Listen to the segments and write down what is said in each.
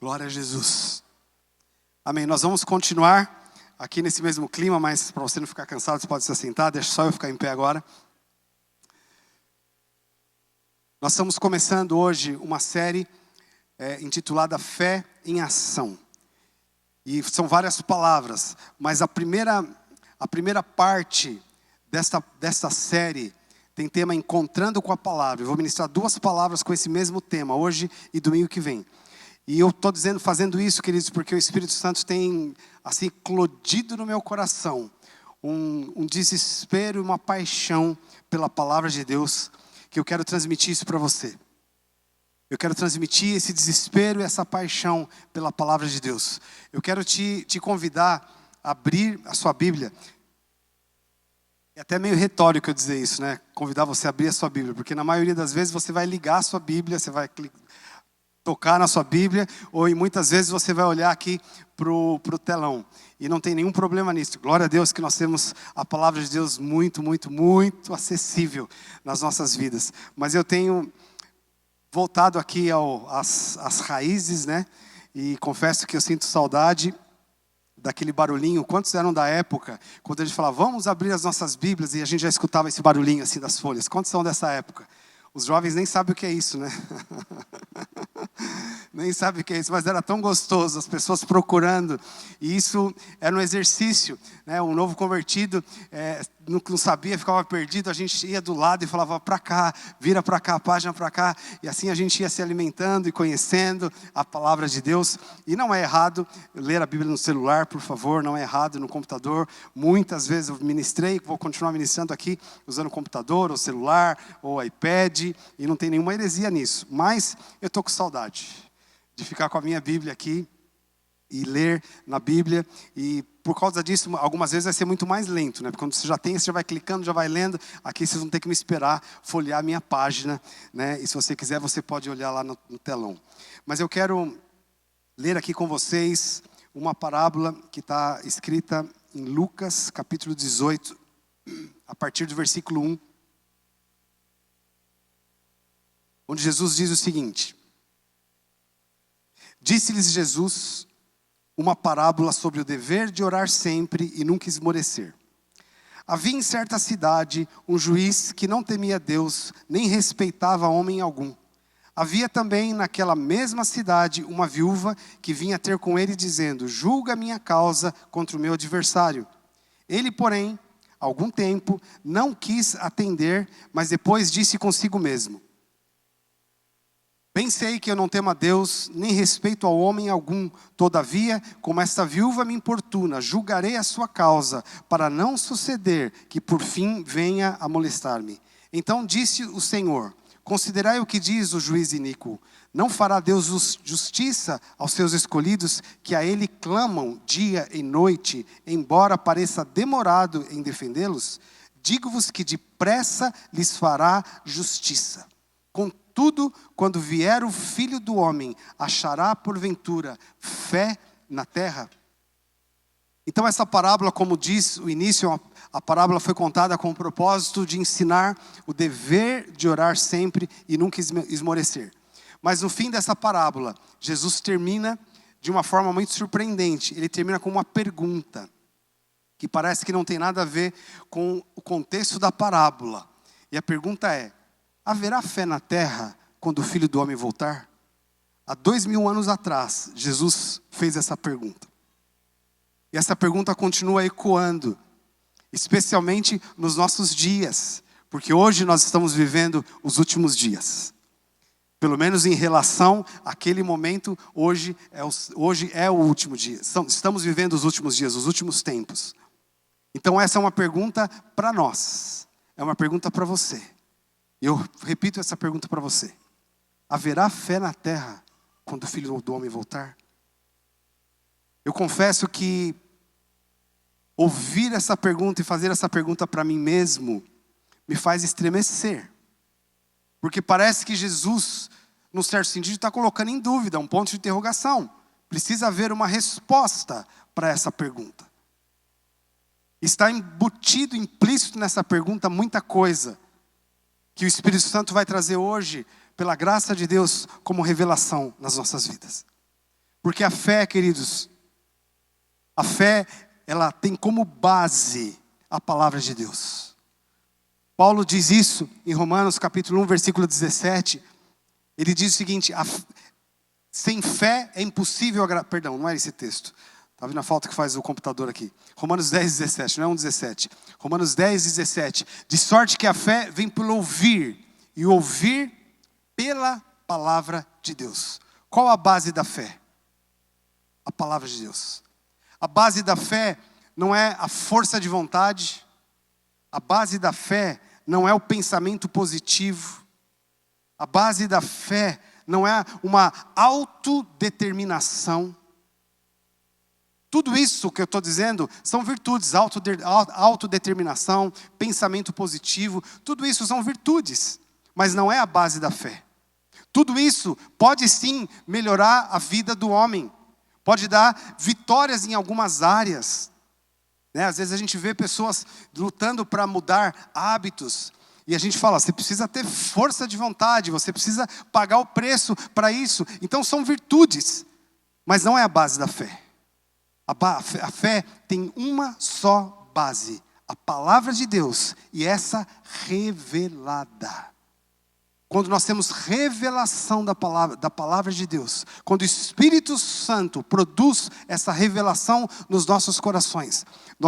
Glória a Jesus. Amém. Nós vamos continuar aqui nesse mesmo clima, mas para você não ficar cansado, você pode se assentar. Deixa só eu ficar em pé agora. Nós estamos começando hoje uma série intitulada Fé em Ação. E são várias palavras, mas a primeira parte desta série tem tema Encontrando com a Palavra. Eu vou ministrar 2 palavras com esse mesmo tema, hoje e domingo que vem. E eu estou fazendo isso, queridos, porque o Espírito Santo tem, assim, eclodido no meu coração um desespero e uma paixão pela Palavra de Deus, que eu quero transmitir isso para você. Eu quero transmitir esse desespero e essa paixão pela Palavra de Deus. Eu quero te convidar a abrir a sua Bíblia. É até meio retórico eu dizer isso, né? Convidar você a abrir a sua Bíblia, porque na maioria das vezes você vai ligar a sua Bíblia, você vai tocar na sua Bíblia, ou muitas vezes você vai olhar aqui pro telão. E não tem nenhum problema nisso. Glória a Deus que nós temos a palavra de Deus muito, muito, muito acessível nas nossas vidas. Mas eu tenho voltado aqui às raízes, né? E confesso que eu sinto saudade daquele barulhinho. Quantos eram da época, quando a gente falava, vamos abrir as nossas Bíblias, e a gente já escutava esse barulhinho assim das folhas? Quantos são dessa época? Os jovens nem sabem o que é isso, né? Nem sabem o que é isso, mas era tão gostoso, as pessoas procurando. E isso era um exercício, né? Um novo convertido não sabia, ficava perdido. A gente ia do lado e falava para cá, vira para cá, página para cá. E assim a gente ia se alimentando e conhecendo a palavra de Deus. E não é errado ler a Bíblia no celular, por favor, não é errado no computador. Muitas vezes eu ministrei, vou continuar ministrando aqui, usando o computador, ou celular, ou iPad. E não tem nenhuma heresia nisso. Mas eu estou com saudade de ficar com a minha Bíblia aqui e ler na Bíblia. E por causa disso, algumas vezes vai ser muito mais lento, né? Porque quando você já tem, você já vai clicando, já vai lendo. Aqui vocês vão ter que me esperar folhear a minha página, né? E se você quiser, você pode olhar lá no telão. Mas eu quero ler aqui com vocês uma parábola que está escrita em Lucas, capítulo 18, a partir do versículo 1. Onde Jesus diz o seguinte: disse-lhes Jesus uma parábola sobre o dever de orar sempre e nunca esmorecer. Havia em certa cidade um juiz que não temia Deus, nem respeitava homem algum. Havia também naquela mesma cidade uma viúva que vinha ter com ele dizendo, julga a minha causa contra o meu adversário. Ele, porém, algum tempo não quis atender, mas depois disse consigo mesmo, bem sei que eu não temo a Deus, nem respeito ao homem algum. Todavia, como esta viúva me importuna, julgarei a sua causa, para não suceder que por fim venha a molestar-me. Então disse o Senhor, considerai o que diz o juiz iníquo. Não fará Deus justiça aos seus escolhidos, que a Ele clamam dia e noite, embora pareça demorado em defendê-los? Digo-vos que depressa lhes fará justiça. Contudo, quando vier o Filho do Homem, achará porventura fé na terra? Então essa parábola, como diz o início, a parábola foi contada com o propósito de ensinar o dever de orar sempre e nunca esmorecer. Mas no fim dessa parábola, Jesus termina de uma forma muito surpreendente. Ele termina com uma pergunta, que parece que não tem nada a ver com o contexto da parábola. E a pergunta é, haverá fé na terra quando o Filho do Homem voltar? Há 2000 anos atrás, Jesus fez essa pergunta. E essa pergunta continua ecoando, especialmente nos nossos dias, porque hoje nós estamos vivendo os últimos dias. Pelo menos em relação àquele momento, hoje é o último dia. Estamos vivendo os últimos dias, os últimos tempos. Então essa é uma pergunta para nós, é uma pergunta para você. E eu repito essa pergunta para você. Haverá fé na terra quando o Filho do Homem voltar? Eu confesso que ouvir essa pergunta e fazer essa pergunta para mim mesmo me faz estremecer. Porque parece que Jesus, num certo sentido, está colocando em dúvida, um ponto de interrogação. Precisa haver uma resposta para essa pergunta. Está embutido, implícito nessa pergunta muita coisa que o Espírito Santo vai trazer hoje, pela graça de Deus, como revelação nas nossas vidas. Porque a fé, queridos, a fé, ela tem como base a palavra de Deus. Paulo diz isso em Romanos capítulo 1, versículo 17. Ele diz o seguinte: sem fé é impossível agradar. Perdão, não é esse texto. Está vendo a falta que faz o computador aqui. Romanos 10, 17, não é 1,17. Romanos 10, 17. De sorte que a fé vem pelo ouvir, e ouvir pela palavra de Deus. Qual a base da fé? A palavra de Deus. A base da fé não é a força de vontade. A base da fé não é o pensamento positivo. A base da fé não é uma autodeterminação. Tudo isso que eu estou dizendo são virtudes, autodeterminação, pensamento positivo, tudo isso são virtudes, mas não é a base da fé. Tudo isso pode sim melhorar a vida do homem, pode dar vitórias em algumas áreas. Às vezes a gente vê pessoas lutando para mudar hábitos, e a gente fala, você precisa ter força de vontade, você precisa pagar o preço para isso. Então são virtudes, mas não é a base da fé. A fé tem uma só base, a palavra de Deus, e essa revelada. Quando nós temos revelação da palavra de Deus, quando o Espírito Santo produz essa revelação nos nossos corações,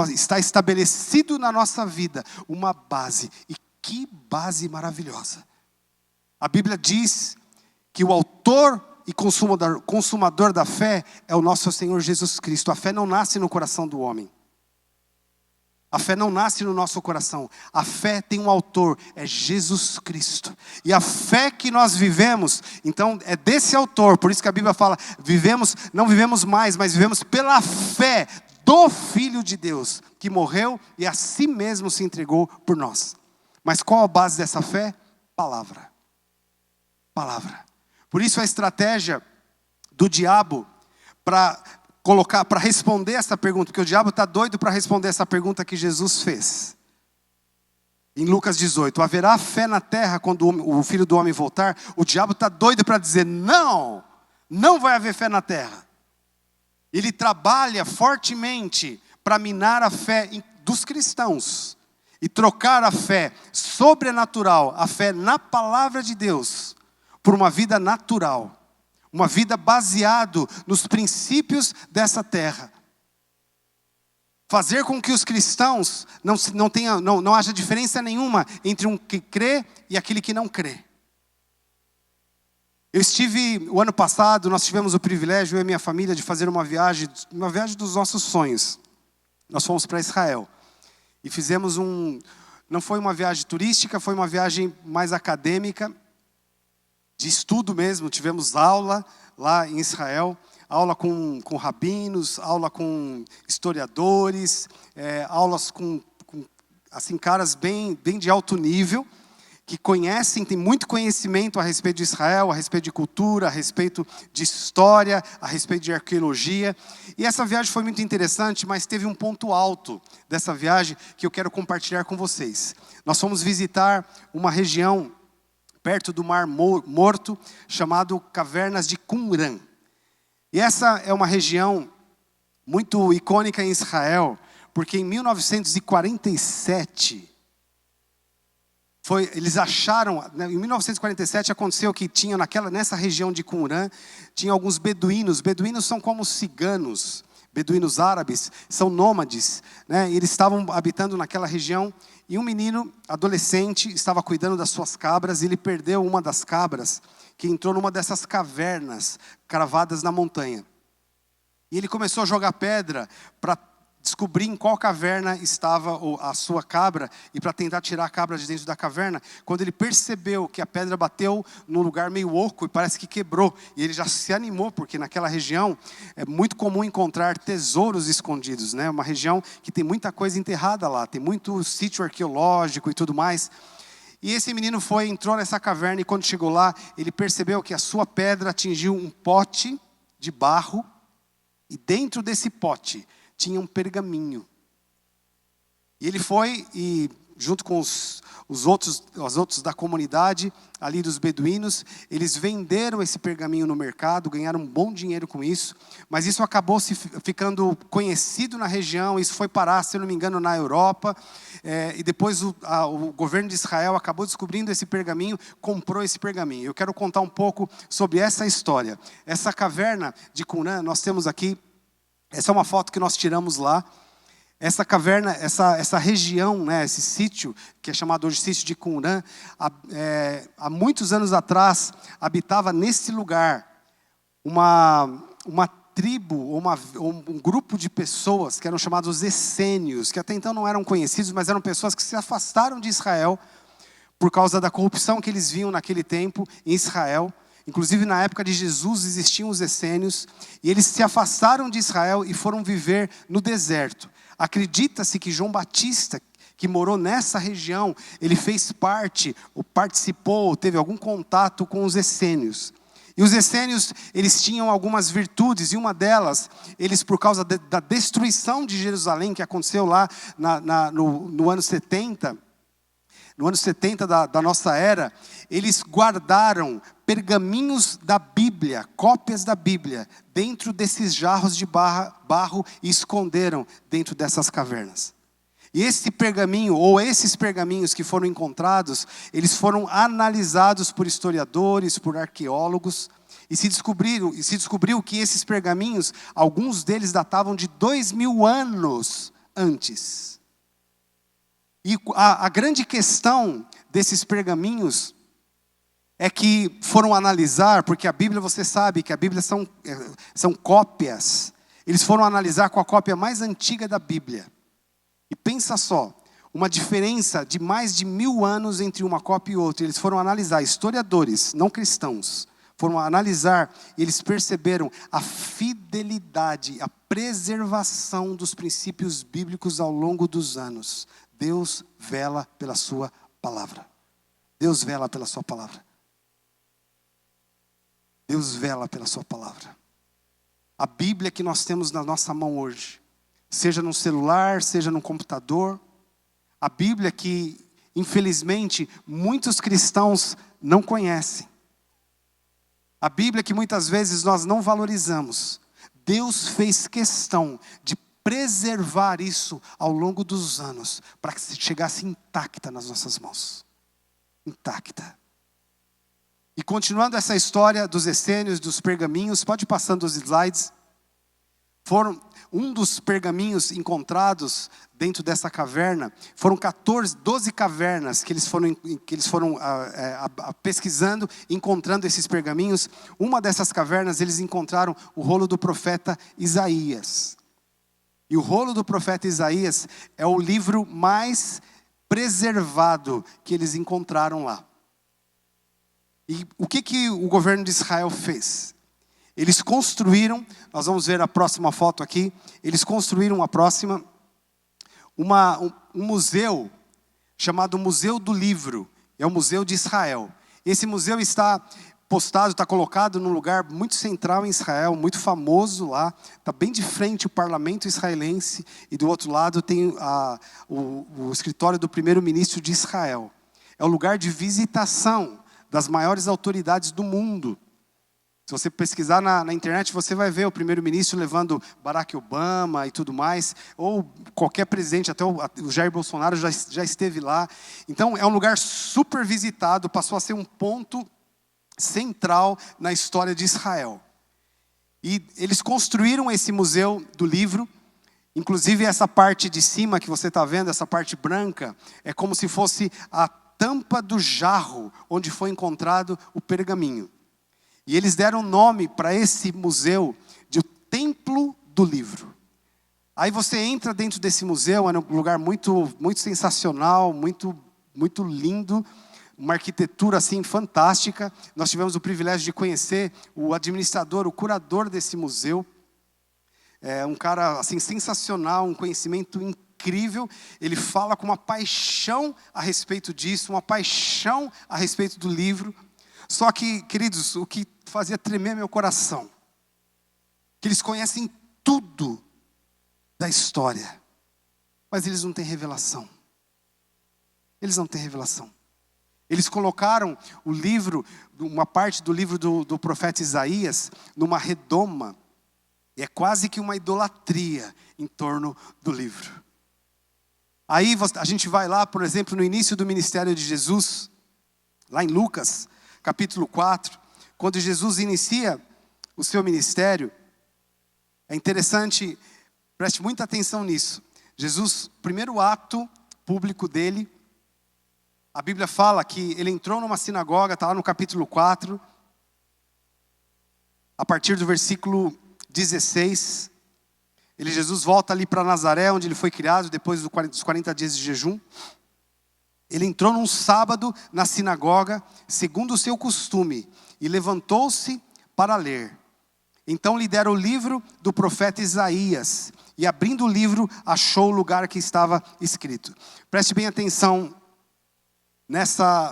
está estabelecido na nossa vida uma base, e que base maravilhosa. A Bíblia diz que o autor e consumador da fé é o nosso Senhor Jesus Cristo. A fé não nasce no coração do homem. A fé não nasce no nosso coração. A fé tem um autor, é Jesus Cristo. E a fé que nós vivemos, então, é desse autor. Por isso que a Bíblia fala, não vivemos mais, mas vivemos pela fé do Filho de Deus, que morreu e a si mesmo se entregou por nós. Mas qual a base dessa fé? Palavra. Palavra. Por isso a estratégia do diabo para responder essa pergunta, porque o diabo está doido para responder essa pergunta que Jesus fez. Em Lucas 18, haverá fé na terra quando o Filho do Homem voltar? O diabo está doido para dizer, não vai haver fé na terra. Ele trabalha fortemente para minar a fé dos cristãos e trocar a fé sobrenatural, a fé na palavra de Deus, por uma vida natural. Uma vida baseada nos princípios dessa terra. Fazer com que os cristãos não haja diferença nenhuma entre um que crê e aquele que não crê. O ano passado, nós tivemos o privilégio, eu e minha família, de fazer uma viagem dos nossos sonhos. Nós fomos para Israel. E fizemos não foi uma viagem turística, foi uma viagem mais acadêmica, de estudo mesmo. Tivemos aula lá em Israel, aula com rabinos, aula com historiadores, aulas com assim, caras bem de alto nível, que conhecem, têm muito conhecimento a respeito de Israel, a respeito de cultura, a respeito de história, a respeito de arqueologia. E essa viagem foi muito interessante, mas teve um ponto alto dessa viagem que eu quero compartilhar com vocês. Nós fomos visitar uma região perto do Mar Morto, chamado Cavernas de Qumran. E essa é uma região muito icônica em Israel, porque em 1947, eles acharam, em 1947 aconteceu que tinha nessa região de Qumran, tinha alguns beduínos. Beduínos são como ciganos, beduínos árabes, são nômades, né? Eles estavam habitando naquela região, e um menino adolescente estava cuidando das suas cabras, e ele perdeu uma das cabras, que entrou numa dessas cavernas cravadas na montanha. E ele começou a jogar pedra para descobrir em qual caverna estava a sua cabra, e para tentar tirar a cabra de dentro da caverna. Quando ele percebeu que a pedra bateu num lugar meio oco e parece que quebrou, e ele já se animou, porque naquela região é muito comum encontrar tesouros escondidos, né? Uma região que tem muita coisa enterrada lá, tem muito sítio arqueológico e tudo mais. E esse menino entrou nessa caverna, e quando chegou lá, ele percebeu que a sua pedra atingiu um pote de barro, e dentro desse pote tinha um pergaminho. E ele foi e junto com os outros da comunidade, ali dos beduínos, eles venderam esse pergaminho no mercado, ganharam um bom dinheiro com isso, mas isso acabou ficando conhecido na região, isso foi parar, se eu não me engano, na Europa, e depois o governo de Israel acabou descobrindo esse pergaminho, comprou esse pergaminho. Eu quero contar um pouco sobre essa história. Essa caverna de Qumran, nós temos aqui, essa é uma foto que nós tiramos lá. Essa caverna, essa região, né, esse sítio, que é chamado hoje sítio de Qumran, há muitos anos atrás, habitava nesse lugar uma tribo, ou um grupo de pessoas que eram chamados essênios, que até então não eram conhecidos, mas eram pessoas que se afastaram de Israel por causa da corrupção que eles viam naquele tempo em Israel. Inclusive, na época de Jesus, existiam os essênios, e eles se afastaram de Israel e foram viver no deserto. Acredita-se que João Batista, que morou nessa região, ele fez parte, ou participou, teve algum contato com os essênios. E os essênios, eles tinham algumas virtudes, e uma delas, eles por causa da destruição de Jerusalém, que aconteceu lá no ano 70, no ano 70 da nossa era, eles guardaram pergaminhos da Bíblia, cópias da Bíblia, dentro desses jarros de barro e esconderam dentro dessas cavernas. E esse pergaminho, ou esses pergaminhos que foram encontrados, eles foram analisados por historiadores, por arqueólogos, e se descobriu que esses pergaminhos, alguns deles datavam de 2000 anos antes. E a grande questão desses pergaminhos é que foram analisar, porque a Bíblia, você sabe que a Bíblia são cópias. Eles foram analisar com a cópia mais antiga da Bíblia. E pensa só, uma diferença de mais de 1000 anos entre uma cópia e outra. Eles foram analisar, historiadores, não cristãos, foram analisar e eles perceberam a fidelidade, a preservação dos princípios bíblicos ao longo dos anos. Deus vela pela sua palavra. Deus vela pela sua palavra. Deus vela pela sua palavra. A Bíblia que nós temos na nossa mão hoje, seja no celular, seja no computador, a Bíblia que, infelizmente, muitos cristãos não conhecem. A Bíblia que muitas vezes nós não valorizamos. Deus fez questão de preservar isso ao longo dos anos, para que chegasse intacta nas nossas mãos. Intacta. E continuando essa história dos essênios, dos pergaminhos, pode ir passando os slides. Um dos pergaminhos encontrados dentro dessa caverna, foram 12 cavernas que eles foram pesquisando, encontrando esses pergaminhos. Uma dessas cavernas, eles encontraram o rolo do profeta Isaías. E o rolo do profeta Isaías é o livro mais preservado que eles encontraram lá. E o que o governo de Israel fez? Eles construíram, nós vamos ver a próxima foto aqui, eles construíram um museu chamado Museu do Livro, é o Museu de Israel. Esse museu está postado, está colocado num lugar muito central em Israel, muito famoso lá, está bem de frente o parlamento israelense, e do outro lado tem o escritório do primeiro-ministro de Israel. É o lugar de visitação das maiores autoridades do mundo. Se você pesquisar na internet, você vai ver o primeiro-ministro levando Barack Obama e tudo mais, ou qualquer presidente, até o Jair Bolsonaro já esteve lá. Então é um lugar super visitado, passou a ser um ponto central na história de Israel. E eles construíram esse museu do livro, inclusive essa parte de cima que você está vendo, essa parte branca, é como se fosse a tampa do jarro onde foi encontrado o pergaminho. E eles deram nome para esse museu de o Templo do Livro. Aí você entra dentro desse museu, é um lugar muito, muito sensacional, muito, muito lindo, uma arquitetura assim fantástica. Nós tivemos o privilégio de conhecer o administrador, o curador desse museu. É um cara assim sensacional, um conhecimento incrível. Ele fala com uma paixão a respeito disso, uma paixão a respeito do livro. Só que, queridos, o que fazia tremer meu coração, que eles conhecem tudo da história, mas eles não têm revelação. Eles não têm revelação. Eles colocaram o livro, uma parte do livro do profeta Isaías, numa redoma. E é quase que uma idolatria em torno do livro. Aí a gente vai lá, por exemplo, no início do ministério de Jesus, lá em Lucas, capítulo 4, quando Jesus inicia o seu ministério. É interessante, preste muita atenção nisso. Jesus, primeiro ato público dele, a Bíblia fala que ele entrou numa sinagoga, está lá no capítulo 4, a partir do versículo 16. Jesus volta ali para Nazaré, onde ele foi criado, depois dos 40 dias de jejum. Ele entrou num sábado na sinagoga, segundo o seu costume, e levantou-se para ler. Então lhe deram o livro do profeta Isaías, e abrindo o livro, achou o lugar que estava escrito. Preste bem atenção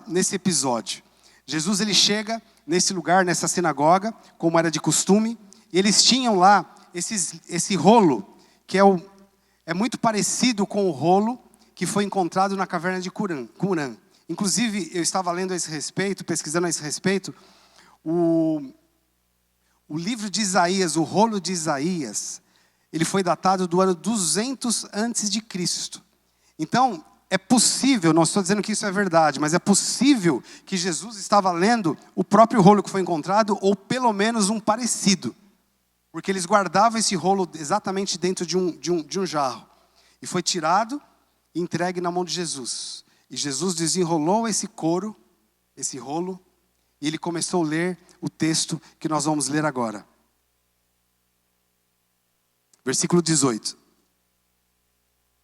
nesse episódio. Jesus ele chega nesse lugar, nessa sinagoga, como era de costume, e eles tinham lá esse rolo, que é muito parecido com o rolo que foi encontrado na caverna de Qumran. Inclusive, eu estava lendo a esse respeito, pesquisando a esse respeito, o livro de Isaías, o rolo de Isaías, ele foi datado do ano 200 antes de Cristo. Então, é possível, não estou dizendo que isso é verdade, mas é possível que Jesus estava lendo o próprio rolo que foi encontrado, ou pelo menos um parecido. Porque eles guardavam esse rolo exatamente dentro de um jarro. E foi tirado e entregue na mão de Jesus. E Jesus desenrolou esse rolo, e ele começou a ler o texto que nós vamos ler agora. Versículo 18.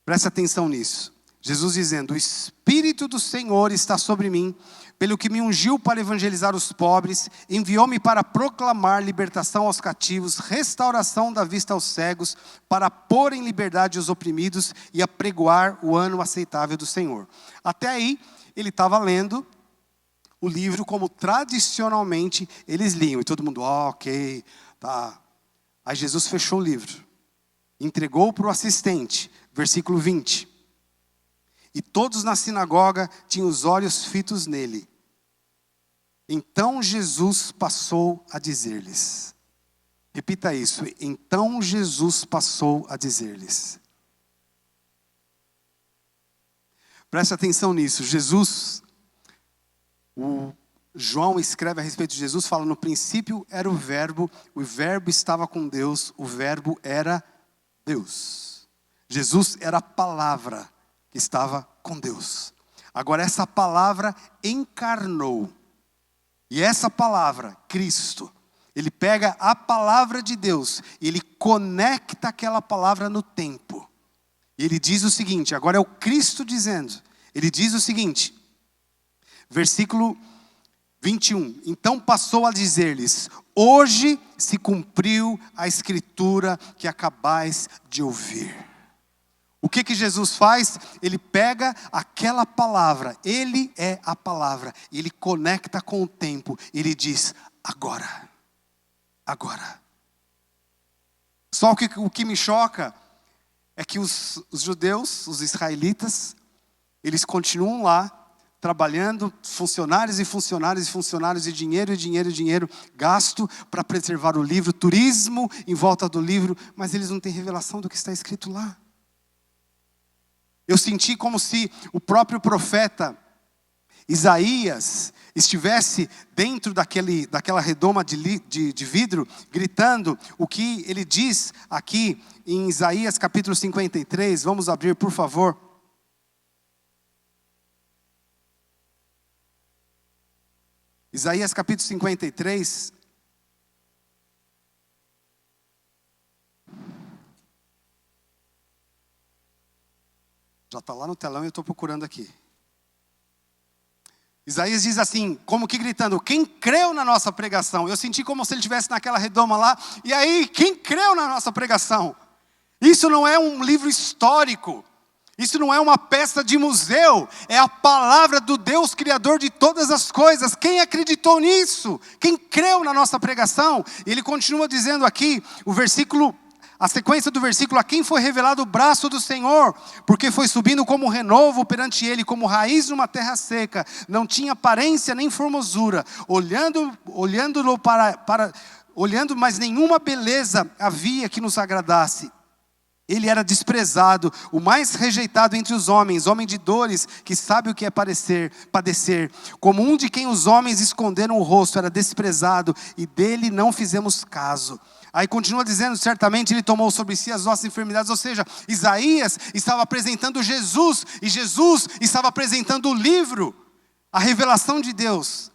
Preste atenção nisso. Jesus dizendo: o Espírito do Senhor está sobre mim, pelo que me ungiu para evangelizar os pobres, enviou-me para proclamar libertação aos cativos, restauração da vista aos cegos, para pôr em liberdade os oprimidos e apregoar o ano aceitável do Senhor. Até aí, ele estava lendo o livro como tradicionalmente eles liam. E todo mundo, ok, tá. Aí Jesus fechou o livro, entregou para o assistente, versículo 20. E todos na sinagoga tinham os olhos fitos nele. Então Jesus passou a dizer-lhes. Repita isso. Então Jesus passou a dizer-lhes. Preste atenção nisso. João escreve a respeito de Jesus, fala: no princípio era o verbo estava com Deus, o verbo era Deus. Jesus era a palavra que estava com Deus. Agora essa palavra encarnou. E essa palavra, Cristo, ele pega a palavra de Deus e ele conecta aquela palavra no tempo. E ele diz o seguinte, agora é o Cristo dizendo. Ele diz o seguinte, versículo 21. Então passou a dizer-lhes: hoje se cumpriu a escritura que acabais de ouvir. O que Jesus faz? Ele pega aquela palavra, ele é a palavra, e ele conecta com o tempo, ele diz: agora, agora. Só o que me choca é que os judeus, os israelitas, eles continuam lá, trabalhando, funcionários e funcionários e funcionários, e dinheiro, gasto para preservar o livro, turismo em volta do livro, mas eles não têm revelação do que está escrito lá. Eu senti como se o próprio profeta Isaías estivesse dentro daquela redoma de vidro, gritando o que ele diz aqui em Isaías capítulo 53. Vamos abrir, por favor. Isaías capítulo 53. Já está lá no telão e eu estou procurando aqui. Isaías diz assim, como que gritando: quem creu na nossa pregação? Eu senti como se ele estivesse naquela redoma lá. E aí, quem creu na nossa pregação? Isso não é um livro histórico. Isso não é uma peça de museu. É a palavra do Deus Criador de todas as coisas. Quem acreditou nisso? Quem creu na nossa pregação? E ele continua dizendo aqui, o versículo A sequência do versículo: a quem foi revelado o braço do Senhor, porque foi subindo como renovo perante ele, como raiz numa terra seca, não tinha aparência nem formosura, olhando-lo olhando, mas nenhuma beleza havia que nos agradasse. Ele era desprezado, o mais rejeitado entre os homens, homem de dores, que sabe o que é padecer. Como um de quem os homens esconderam o rosto, era desprezado, e dele não fizemos caso. Aí continua dizendo: certamente ele tomou sobre si as nossas enfermidades. Ou seja, Isaías estava apresentando Jesus, e Jesus estava apresentando o livro, a revelação de Deus.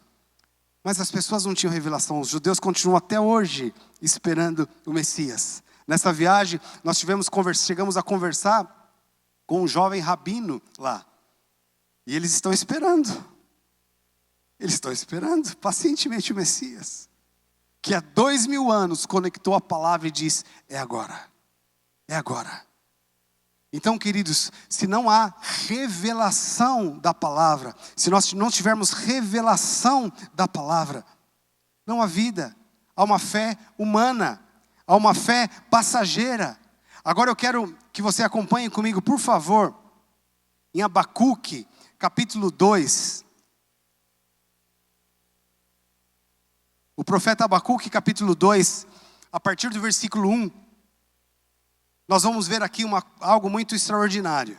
Mas as pessoas não tinham revelação. Os judeus continuam até hoje esperando o Messias. Nessa viagem, nós chegamos a conversar com um jovem rabino lá. E eles estão esperando. Eles estão esperando pacientemente o Messias. Que há 2000 anos conectou a palavra e diz: é agora. É agora. Então, queridos, se não há revelação da palavra, se nós não tivermos revelação da palavra, não há vida. Há uma fé humana. Há uma fé passageira. Agora eu quero que você acompanhe comigo, por favor, em Abacuque, capítulo 2. O profeta Abacuque, capítulo 2, a partir do versículo 1, nós vamos ver aqui algo muito extraordinário.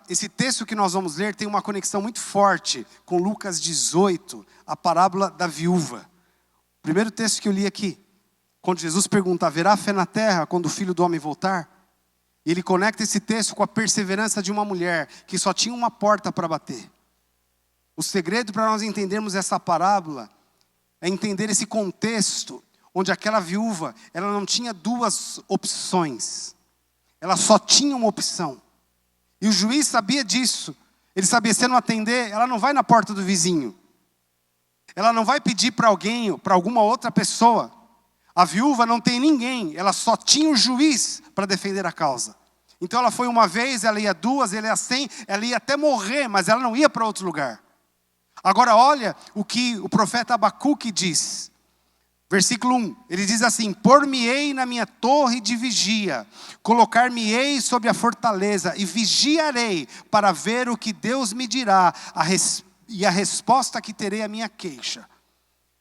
Esse texto que nós vamos ler tem uma conexão muito forte com Lucas 18, a parábola da viúva. O primeiro texto que eu li aqui. Quando Jesus pergunta: haverá fé na terra quando o Filho do Homem voltar? E ele conecta esse texto com a perseverança de uma mulher que só tinha uma porta para bater. O segredo para nós entendermos essa parábola é entender esse contexto onde aquela viúva, ela não tinha duas opções. Ela só tinha uma opção. E o juiz sabia disso. Ele sabia: se não atender, ela não vai na porta do vizinho. Ela não vai pedir para alguém, para alguma outra pessoa. A viúva não tem ninguém, ela só tinha o juiz para defender a causa. Então ela foi uma vez, ela ia duas, ela ia 100, ela ia até morrer, mas ela não ia para outro lugar. Agora olha o que o profeta Abacuque diz. Versículo 1, ele diz assim: por-me-ei na minha torre de vigia, colocar-me-ei sobre a fortaleza, e vigiarei para ver o que Deus me dirá, e a resposta que terei à minha queixa.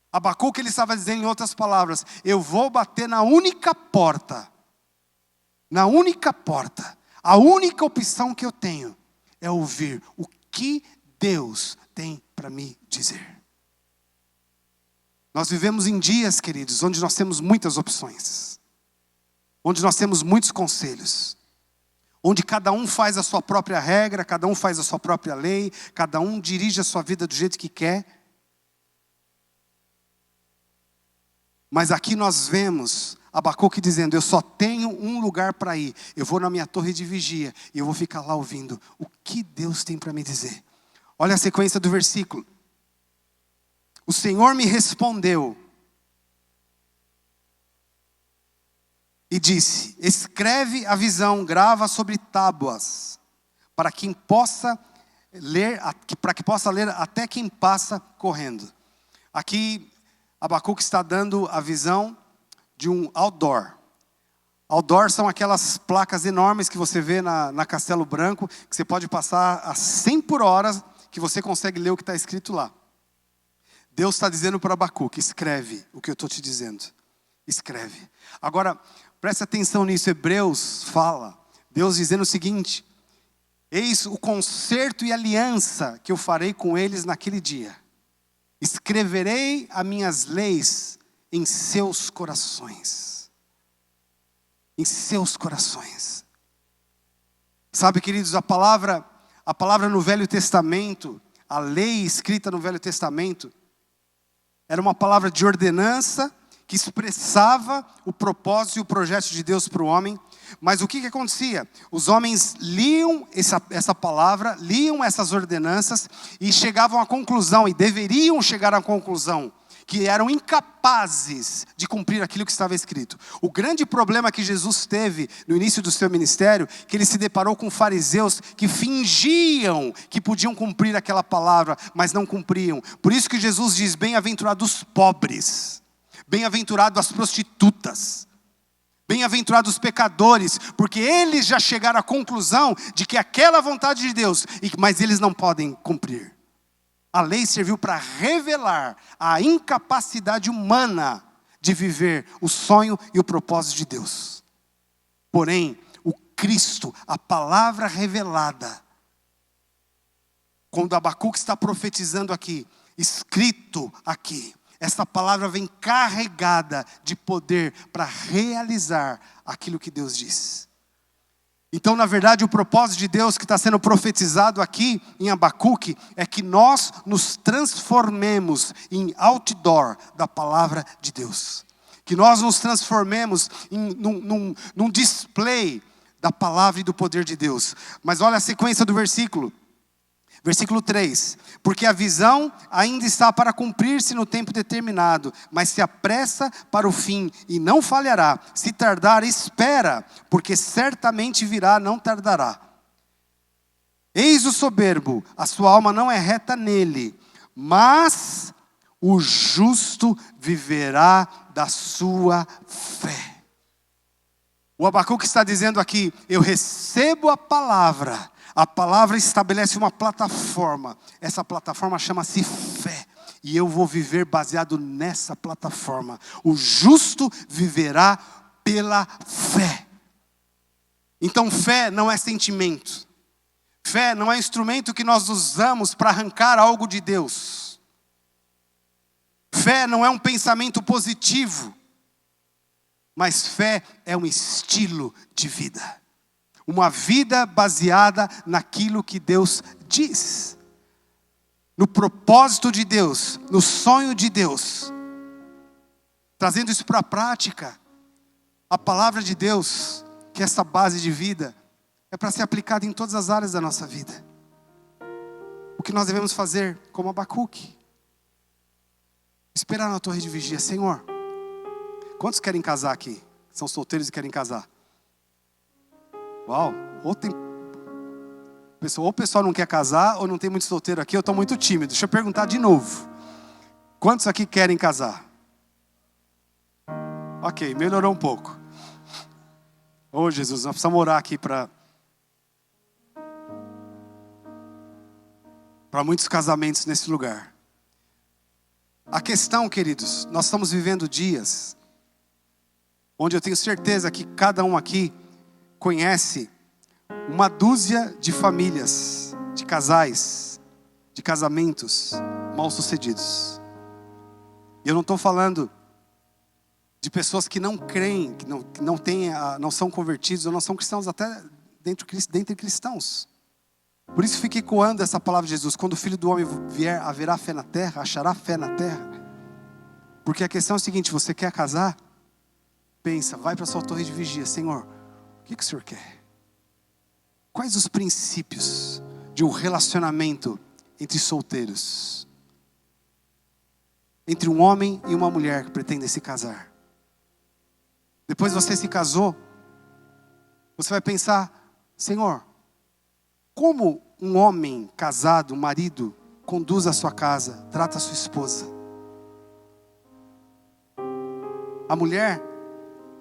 Abacuque, ele estava dizendo, em outras palavras: eu vou bater na única porta. Na única porta. A única opção que eu tenho é ouvir o que Deus tem para me dizer. Nós vivemos em dias, queridos, onde nós temos muitas opções. Onde nós temos muitos conselhos. Onde cada um faz a sua própria regra, cada um faz a sua própria lei, cada um dirige a sua vida do jeito que quer. Mas aqui nós vemos Abacuque dizendo: eu só tenho um lugar para ir. Eu vou na minha torre de vigia e eu vou ficar lá ouvindo o que Deus tem para me dizer. Olha a sequência do versículo. O Senhor me respondeu e disse: escreve a visão, grava sobre tábuas, para que possa ler até quem passa correndo. Aqui Abacuque está dando a visão de um outdoor. Outdoor são aquelas placas enormes que você vê na Castelo Branco, que você pode passar a 100 por hora, que você consegue ler o que está escrito lá. Deus está dizendo para Abacuque: escreve o que eu estou te dizendo. Escreve. Agora, preste atenção nisso. Hebreus fala, Deus dizendo o seguinte: eis o concerto e aliança que eu farei com eles naquele dia. Escreverei as minhas leis em seus corações. Em seus corações. Sabe, queridos, a palavra no Velho Testamento, a lei escrita no Velho Testamento, era uma palavra de ordenança que expressava o propósito e o projeto de Deus para o homem. Mas o que acontecia? Os homens liam essa palavra, liam essas ordenanças e chegavam à conclusão, e deveriam chegar à conclusão, que eram incapazes de cumprir aquilo que estava escrito. O grande problema que Jesus teve no início do seu ministério, que ele se deparou com fariseus que fingiam que podiam cumprir aquela palavra, mas não cumpriam. Por isso que Jesus diz: bem-aventurados os pobres, bem-aventurados as prostitutas, Bem-aventurados os pecadores, porque eles já chegaram à conclusão de que aquela vontade de Deus, mas eles não podem cumprir. A lei serviu para revelar a incapacidade humana de viver o sonho e o propósito de Deus. Porém, o Cristo, a palavra revelada, quando Abacuque está profetizando aqui, escrito aqui, essa palavra vem carregada de poder para realizar aquilo que Deus diz. Então, na verdade, o propósito de Deus que está sendo profetizado aqui em Abacuque é que nós nos transformemos em outdoor da palavra de Deus. Que nós nos transformemos num display da palavra e do poder de Deus. Mas olha a sequência do versículo. Versículo 3, porque a visão ainda está para cumprir-se no tempo determinado, mas se apressa para o fim e não falhará. Se tardar, espera, porque certamente virá, não tardará. Eis o soberbo, a sua alma não é reta nele, mas o justo viverá da sua fé. O Abacuque está dizendo aqui, eu recebo a palavra estabelece uma plataforma. Essa plataforma chama-se fé. E eu vou viver baseado nessa plataforma. O justo viverá pela fé. Então fé não é sentimento. Fé não é instrumento que nós usamos para arrancar algo de Deus. Fé não é um pensamento positivo. Mas fé é um estilo de vida. Uma vida baseada naquilo que Deus diz. No propósito de Deus, no sonho de Deus. Trazendo isso para a prática. A palavra de Deus, que é essa base de vida, é para ser aplicada em todas as áreas da nossa vida. O que nós devemos fazer como Abacuque? Esperar na torre de vigia. Senhor, quantos querem casar aqui? São solteiros e querem casar? Uau, ou o pessoal não quer casar, ou não tem muito solteiro aqui, eu estou muito tímido. Deixa eu perguntar de novo. Quantos aqui querem casar? Ok, melhorou um pouco. Oh Jesus, nós precisamos orar aqui para muitos casamentos nesse lugar. A questão, queridos, nós estamos vivendo dias onde eu tenho certeza que cada um aqui conhece uma dúzia de famílias, de casais, de casamentos mal sucedidos. E eu não estou falando de pessoas que não creem, que não são convertidos ou não são cristãos, até dentre cristãos. Por isso fica ecoando essa palavra de Jesus: quando o Filho do Homem vier, haverá fé na terra, achará fé na terra. Porque a questão é a seguinte: você quer casar? Pensa, vai para a sua torre de vigia. Senhor, o que o Senhor quer? Quais os princípios de um relacionamento entre solteiros? Entre um homem e uma mulher que pretendem se casar. Depois você se casou, você vai pensar: Senhor, como um homem casado, um marido, conduz a sua casa, trata a sua esposa? A mulher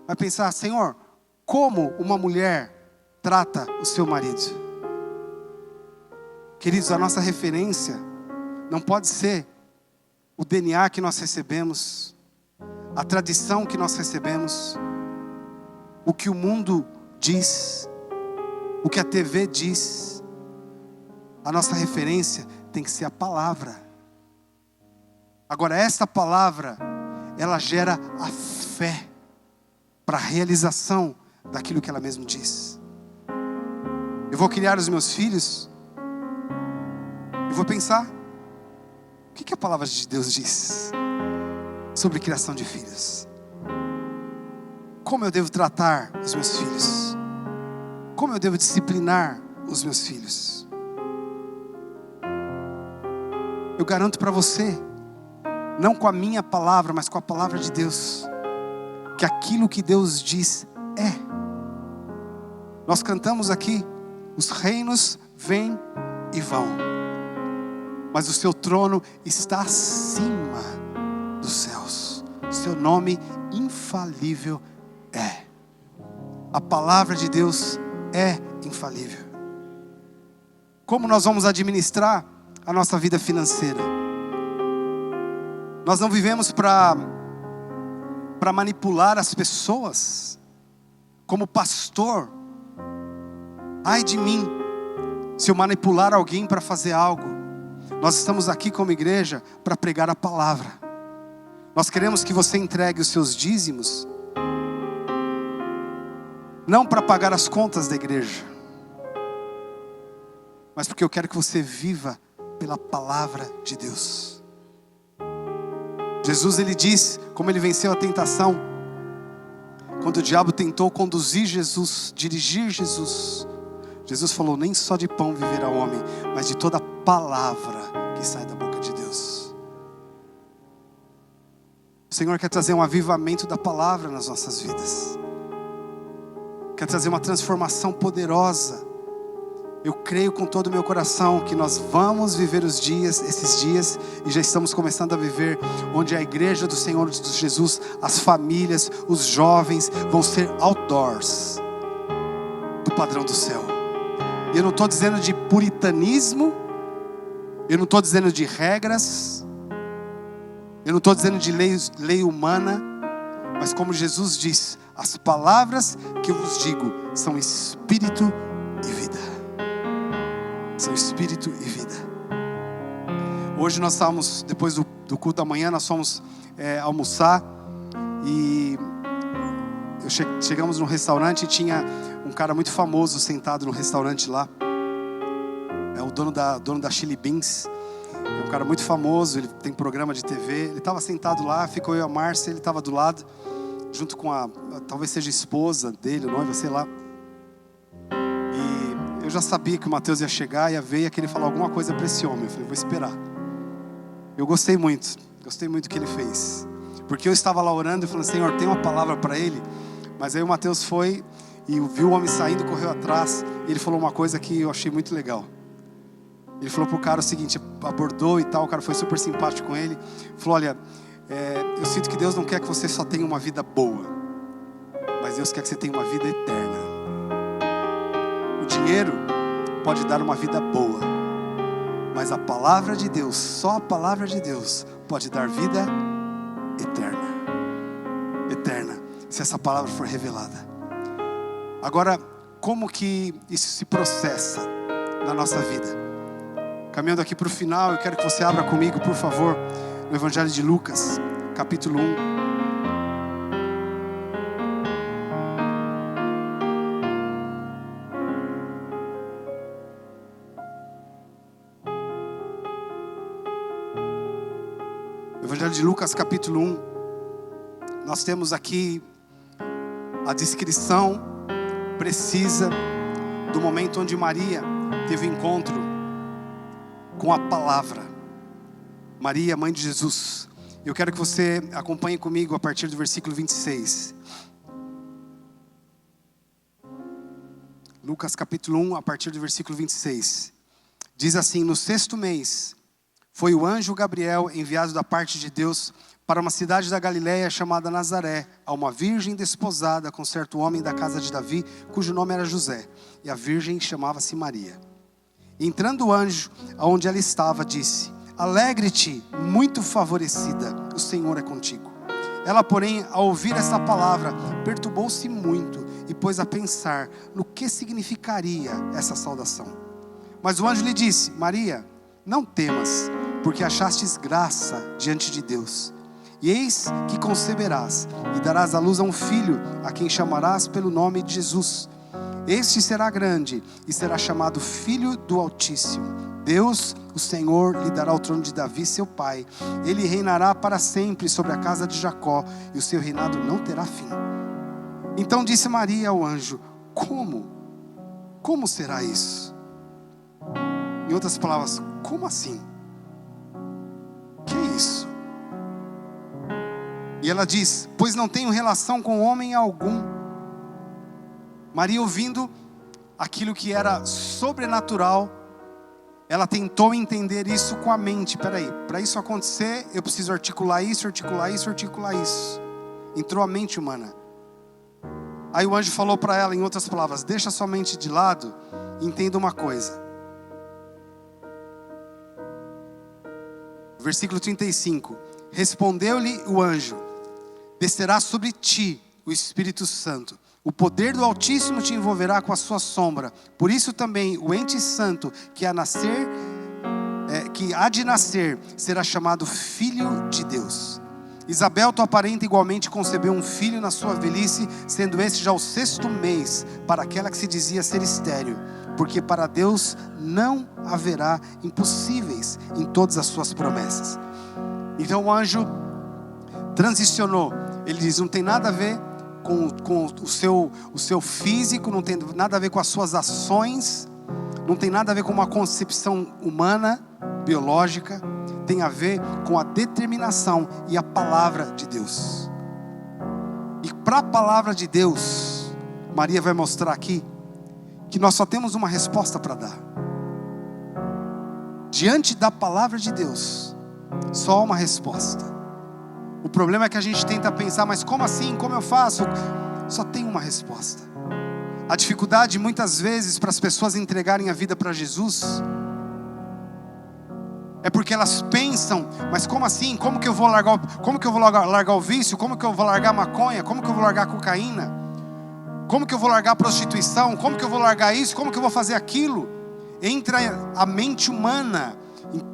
vai pensar: Senhor, como uma mulher trata o seu marido? Queridos, a nossa referência não pode ser o DNA que nós recebemos, a tradição que nós recebemos, o que o mundo diz, o que a TV diz. A nossa referência tem que ser a palavra. Agora, essa palavra, ela gera a fé para a realização daquilo que ela mesma diz. Eu vou criar os meus filhos e vou pensar: o que a palavra de Deus diz sobre criação de filhos? Como eu devo tratar os meus filhos? Como eu devo disciplinar os meus filhos? Eu garanto para você, não com a minha palavra, mas com a palavra de Deus, que aquilo que Deus diz é. Nós cantamos aqui: os reinos vêm e vão, mas o seu trono está acima dos céus. Seu nome infalível é. A palavra de Deus é infalível. Como nós vamos administrar a nossa vida financeira? Nós não vivemos para manipular as pessoas. Como pastor, ai de mim se eu manipular alguém para fazer algo. Nós estamos aqui como igreja para pregar a palavra. Nós queremos que você entregue os seus dízimos, não para pagar as contas da igreja, mas porque eu quero que você viva pela palavra de Deus. Jesus, ele diz como ele venceu a tentação. Quando o diabo tentou conduzir Jesus, dirigir Jesus, Jesus falou: nem só de pão viverá o homem, mas de toda palavra que sai da boca de Deus. O Senhor quer trazer um avivamento da palavra nas nossas vidas. Quer trazer uma transformação poderosa. Eu creio com todo o meu coração que nós vamos viver esses dias, e já estamos começando a viver, onde a igreja do Senhor Jesus, as famílias, os jovens vão ser outdoors do padrão do céu. E eu não estou dizendo de puritanismo, eu não estou dizendo de regras, eu não estou dizendo de lei humana, mas como Jesus diz: as palavras que eu vos digo são espírito e vida. São espírito e vida. Hoje nós estávamos, depois do culto da manhã, nós fomos almoçar, e chegamos num restaurante e tinha um cara muito famoso sentado no restaurante lá. É o dono da Chili Beans. É um cara muito famoso, ele tem programa de TV. Ele estava sentado lá, ficou eu e a Márcia, ele estava do lado, junto com talvez seja a esposa dele, noiva, sei lá. Eu já sabia que o Mateus ia chegar, ia ver, ia querer falar alguma coisa para esse homem. Eu falei: vou esperar. Eu gostei muito do que ele fez. Porque eu estava lá orando e falando: Senhor, tem uma palavra para ele. Mas aí o Mateus foi e viu o homem saindo, correu atrás. E ele falou uma coisa que eu achei muito legal. Ele falou pro cara o seguinte, abordou e tal, o cara foi super simpático com ele. Falou: olha, eu sinto que Deus não quer que você só tenha uma vida boa, mas Deus quer que você tenha uma vida eterna. O dinheiro pode dar uma vida boa, mas a palavra de Deus, só a palavra de Deus pode dar vida eterna. Eterna, se essa palavra for revelada. Agora, como que isso se processa na nossa vida? Caminhando aqui para o final, eu quero que você abra comigo, por favor, no Evangelho de Lucas, capítulo 1. Evangelho de Lucas, capítulo 1. Nós temos aqui a descrição precisa do momento onde Maria teve encontro com a palavra. Maria, mãe de Jesus. Eu quero que você acompanhe comigo a partir do versículo 26. Lucas capítulo 1, a partir do versículo 26. Diz assim: no 6º mês, foi o anjo Gabriel enviado da parte de Deus para uma cidade da Galileia chamada Nazaré, a uma virgem desposada com certo homem da casa de Davi, cujo nome era José, e a virgem chamava-se Maria. Entrando o anjo aonde ela estava, disse: alegre-te, muito favorecida, o Senhor é contigo. Ela, porém, ao ouvir esta palavra, perturbou-se muito e pôs a pensar no que significaria essa saudação. Mas o anjo lhe disse: Maria, não temas, porque achastes graça diante de Deus. E eis que conceberás e darás à luz a um filho, a quem chamarás pelo nome de Jesus. Este será grande e será chamado Filho do Altíssimo. Deus, o Senhor, lhe dará o trono de Davi, seu pai. Ele reinará para sempre sobre a casa de Jacó, e o seu reinado não terá fim. Então disse Maria ao anjo: Como será isso? Em outras palavras, como assim? Que é isso? E ela diz: pois não tenho relação com homem algum. Maria, ouvindo aquilo que era sobrenatural, ela tentou entender isso com a mente. Peraí, para isso acontecer, eu preciso articular isso, articular isso, articular isso. Entrou a mente humana. Aí o anjo falou para ela, em outras palavras: deixa sua mente de lado e entenda uma coisa. Versículo 35. Respondeu-lhe o anjo: descerá sobre ti o Espírito Santo. O poder do Altíssimo te envolverá com a sua sombra. Por isso também o ente santo que há de nascer será chamado Filho de Deus. Isabel, tua parenta, igualmente concebeu um filho na sua velhice, sendo este já o 6º mês para aquela que se dizia ser estéril, porque para Deus não haverá impossíveis em todas as suas promessas. Então o anjo transicionou. Ele diz: não tem nada a ver com o seu físico, não tem nada a ver com as suas ações, não tem nada a ver com uma concepção humana, biológica. Tem a ver com a determinação e a palavra de Deus. E para a palavra de Deus, Maria vai mostrar aqui que nós só temos uma resposta para dar. Diante da palavra de Deus, só uma resposta. O problema é que a gente tenta pensar: mas como assim? Como eu faço? Só tem uma resposta. A dificuldade muitas vezes para as pessoas entregarem a vida para Jesus é porque elas pensam: mas como assim? Como que eu vou largar o vício? Como que eu vou largar a maconha? Como que eu vou largar a cocaína? Como que eu vou largar a prostituição? Como que eu vou largar isso? Como que eu vou fazer aquilo? Entra a mente humana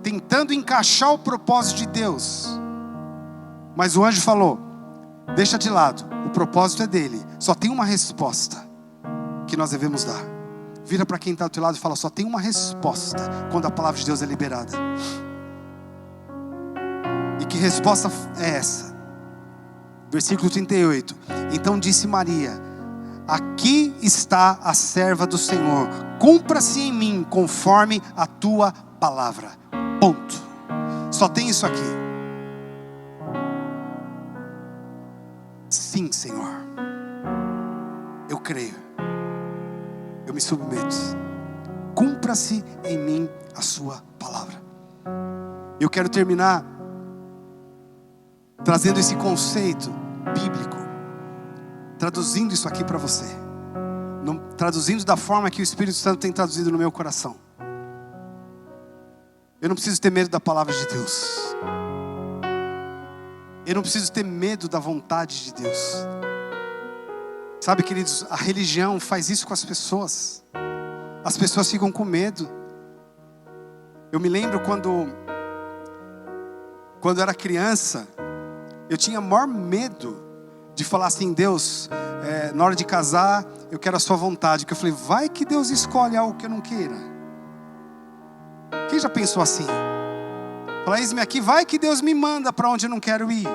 tentando encaixar o propósito de Deus. Mas o anjo falou: deixa de lado, o propósito é dele. Só tem uma resposta que nós devemos dar. Vira para quem está do teu lado e fala: só tem uma resposta quando a palavra de Deus é liberada. E que resposta é essa? Versículo 38. Então disse Maria: aqui está a serva do Senhor, cumpra-se em mim conforme a tua palavra. Ponto. Só tem isso aqui. Sim, Senhor, eu creio, eu me submeto. Cumpra-se em mim a sua palavra. Eu quero terminar trazendo esse conceito bíblico, traduzindo isso aqui para você, traduzindo da forma que o Espírito Santo tem traduzido no meu coração. Eu não preciso ter medo da palavra de Deus. Eu não preciso ter medo da vontade de Deus. Sabe, queridos, a religião faz isso com as pessoas. As pessoas ficam com medo. Eu me lembro quando eu era criança, eu tinha maior medo de falar assim: Deus, na hora de casar, eu quero a sua vontade. Porque eu falei: vai que Deus escolhe algo que eu não queira. Quem já pensou assim? Fala: eis-me aqui, vai que Deus me manda para onde eu não quero ir.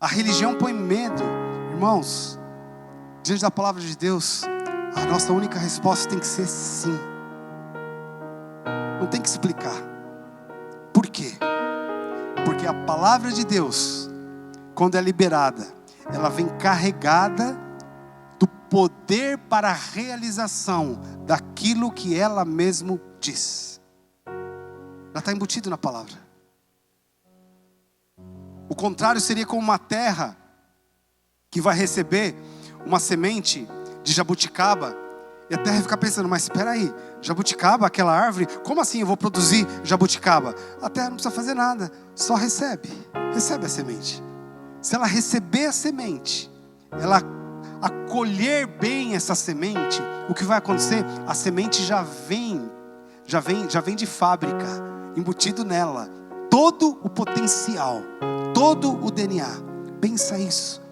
A religião põe medo. Irmãos, diante da palavra de Deus, a nossa única resposta tem que ser sim. Não tem que explicar. Por quê? Porque a palavra de Deus, quando é liberada, ela vem carregada do poder para a realização daquilo que ela mesma diz. Ela está embutida na palavra. O contrário seria como uma terra que vai receber uma semente de jabuticaba, e a terra fica pensando: mas espera aí, jabuticaba, aquela árvore, como assim eu vou produzir jabuticaba? A terra não precisa fazer nada, só recebe a semente. Se ela receber a semente, ela acolher bem essa semente, o que vai acontecer? A semente já vem de fábrica, embutido nela todo o potencial, todo o DNA. Pensa isso.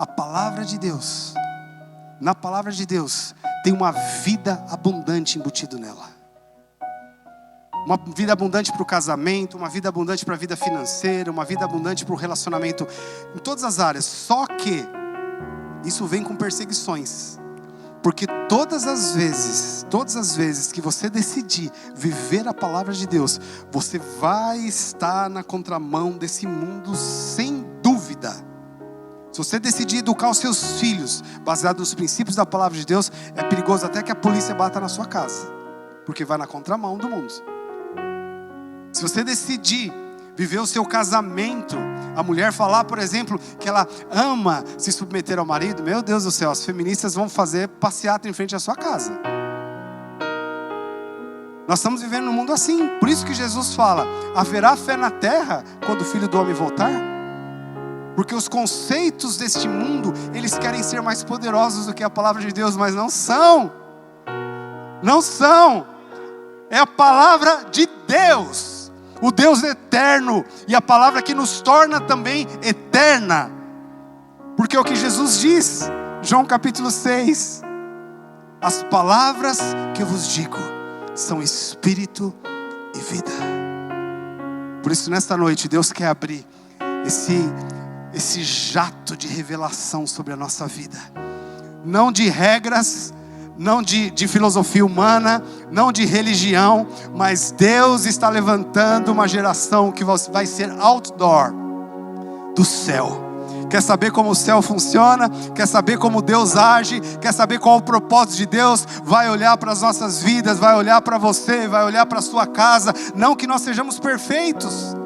A palavra de Deus, na palavra de Deus tem uma vida abundante embutido nela. Uma vida abundante para o casamento, uma vida abundante para a vida financeira, uma vida abundante para o relacionamento, em todas as áreas. Só que isso vem com perseguições. Porque todas as vezes que você decidir viver a palavra de Deus, você vai estar na contramão desse mundo, sem dúvida. Se você decidir educar os seus filhos baseado nos princípios da palavra de Deus, é perigoso até que a polícia bata na sua casa, porque vai na contramão do mundo. Se você decidir viver o seu casamento. A mulher falar, por exemplo, que ela ama se submeter ao marido. Meu Deus do céu, as feministas vão fazer passeata em frente à sua casa. Nós estamos vivendo num mundo assim. Por isso que Jesus fala: haverá fé na terra quando o Filho do Homem voltar? Porque os conceitos deste mundo, eles querem ser mais poderosos do que a palavra de Deus, mas não são. Não são. É a palavra de Deus, o Deus eterno, e a palavra que nos torna também eterna. Porque é o que Jesus diz, João capítulo 6: as palavras que eu vos digo são espírito e vida. Por isso nesta noite Deus quer abrir esse jato de revelação sobre a nossa vida. Não de regras, não de filosofia humana, não de religião, mas Deus está levantando uma geração que vai ser outdoor do céu. Quer saber como o céu funciona? Quer saber como Deus age? Quer saber qual é o propósito de Deus? Vai olhar para as nossas vidas, vai olhar para você, vai olhar para a sua casa. Não que nós sejamos perfeitos.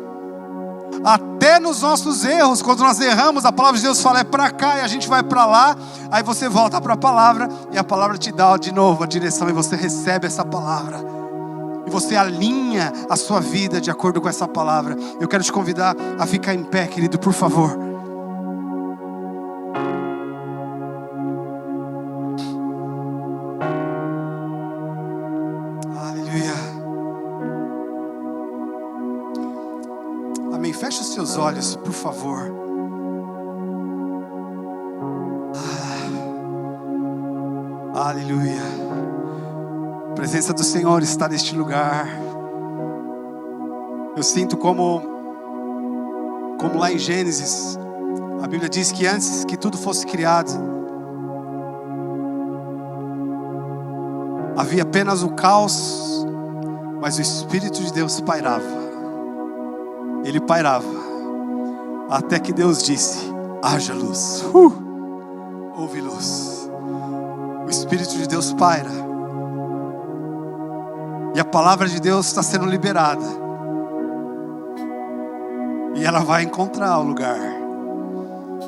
Até nos nossos erros, quando nós erramos, a palavra de Deus fala: é para cá, e a gente vai para lá. Aí você volta para a palavra, e a palavra te dá de novo a direção, e você recebe essa palavra. E você alinha a sua vida de acordo com essa palavra. Eu quero te convidar a ficar em pé, querido, por favor. Feche os seus olhos, por favor. Aleluia. A presença do Senhor está neste lugar. Eu sinto como lá em Gênesis, a Bíblia diz que antes que tudo fosse criado, havia apenas o caos, mas o Espírito de Deus pairava. Ele pairava, até que Deus disse: haja luz. Houve luz. O Espírito de Deus paira, e a palavra de Deus está sendo liberada, e ela vai encontrar o lugar,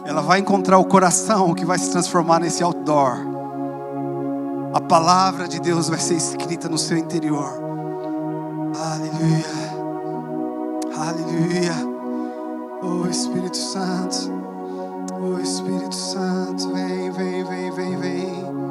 ela vai encontrar o coração que vai se transformar nesse outdoor. A palavra de Deus vai ser escrita no seu interior. Aleluia. Aleluia. Oh Espírito Santo, oh Espírito Santo, vem, vem, vem, vem, vem.